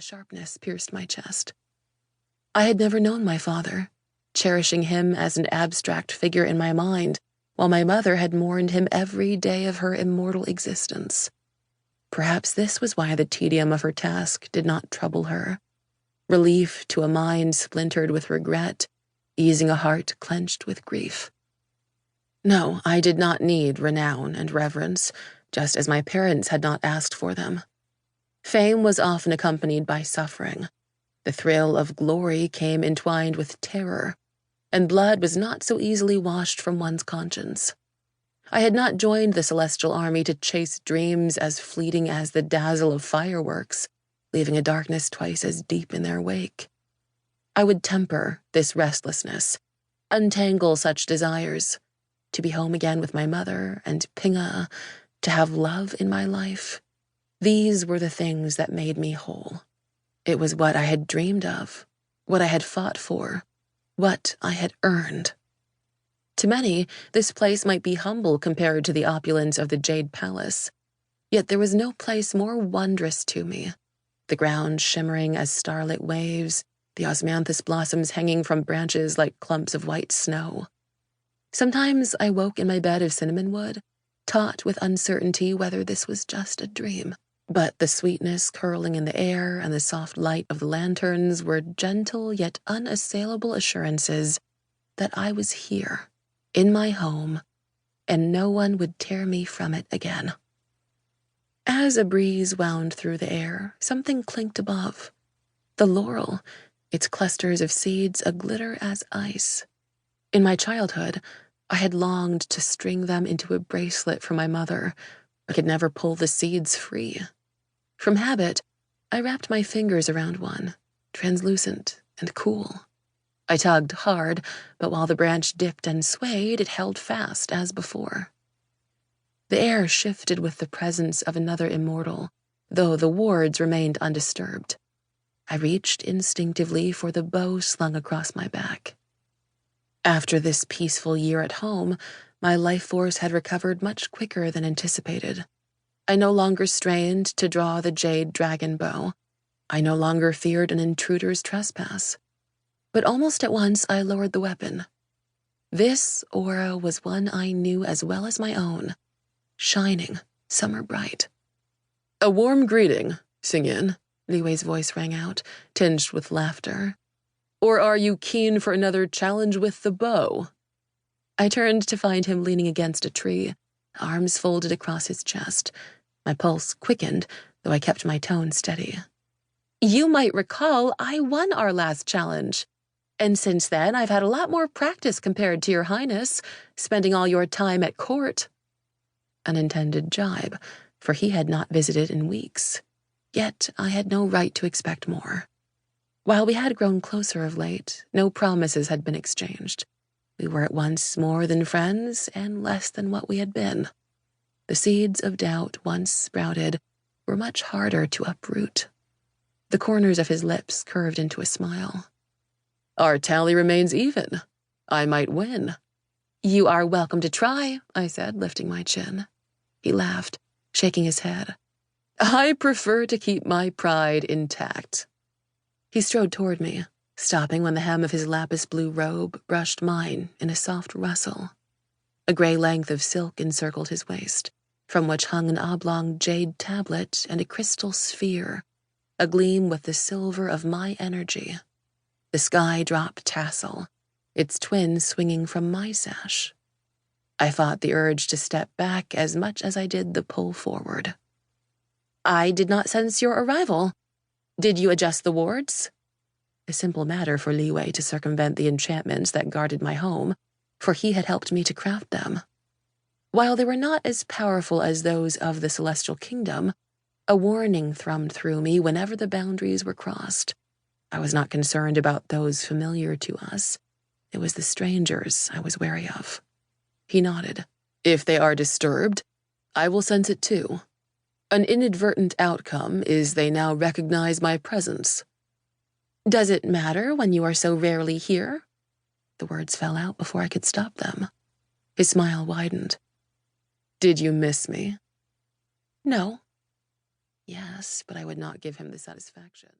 sharpness pierced my chest. I had never known my father, cherishing him as an abstract figure in my mind, while my mother had mourned him every day of her immortal existence. Perhaps this was why the tedium of her task did not trouble her. Relief to a mind splintered with regret, easing a heart clenched with grief. No, I did not need renown and reverence, just as my parents had not asked for them. Fame was often accompanied by suffering. The thrill of glory came entwined with terror, and blood was not so easily washed from one's conscience. I had not joined the celestial army to chase dreams as fleeting as the dazzle of fireworks, leaving a darkness twice as deep in their wake. I would temper this restlessness, untangle such desires, to be home again with my mother and Pinga, to have love in my life. These were the things that made me whole. It was what I had dreamed of, what I had fought for, what I had earned. To many, this place might be humble compared to the opulence of the Jade Palace, yet there was no place more wondrous to me. The ground shimmering as starlit waves, the osmanthus blossoms hanging from branches like clumps of white snow. Sometimes I woke in my bed of cinnamon wood, taut with uncertainty whether this was just a dream. But the sweetness curling in the air and the soft light of the lanterns were gentle yet unassailable assurances that I was here, in my home, and no one would tear me from it again. As a breeze wound through the air, something clinked above. The laurel, its clusters of seeds a-glitter as ice. In my childhood, I had longed to string them into a bracelet for my mother, but could never pull the seeds free. From habit, I wrapped my fingers around one, translucent and cool. I tugged hard, but while the branch dipped and swayed, it held fast as before. The air shifted with the presence of another immortal, though the wards remained undisturbed. I reached instinctively for the bow slung across my back. After this peaceful year at home, my life force had recovered much quicker than anticipated. I no longer strained to draw the jade dragon bow. I no longer feared an intruder's trespass. But almost at once I lowered the weapon. This aura was one I knew as well as my own, shining, summer bright. "A warm greeting, Xingyin," Li Wei's voice rang out, tinged with laughter. "Or are you keen for another challenge with the bow?" I turned to find him leaning against a tree, arms folded across his chest. My pulse quickened, though I kept my tone steady. "You might recall I won our last challenge. And since then, I've had a lot more practice compared to your highness, spending all your time at court." An intended jibe, for he had not visited in weeks. Yet I had no right to expect more. While we had grown closer of late, no promises had been exchanged. We were at once more than friends and less than what we had been. The seeds of doubt once sprouted were much harder to uproot. The corners of his lips curved into a smile. "Our tally remains even. I might win." "You are welcome to try," I said, lifting my chin. He laughed, shaking his head. "I prefer to keep my pride intact." He strode toward me, stopping when the hem of his lapis blue robe brushed mine in a soft rustle. A gray length of silk encircled his waist, from which hung an oblong jade tablet and a crystal sphere, agleam with the silver of my energy. The sky drop tassel, its twin swinging from my sash. I fought the urge to step back as much as I did the pull forward. "I did not sense your arrival. Did you adjust the wards?" A simple matter for Li Wei to circumvent the enchantments that guarded my home, for he had helped me to craft them. While they were not as powerful as those of the Celestial Kingdom, a warning thrummed through me whenever the boundaries were crossed. I was not concerned about those familiar to us. It was the strangers I was wary of. He nodded. "If they are disturbed, I will sense it too. An inadvertent outcome is they now recognize my presence." "Does it matter when you are so rarely here?" The words fell out before I could stop them. His smile widened. "Did you miss me?" "No." Yes, but I would not give him the satisfaction.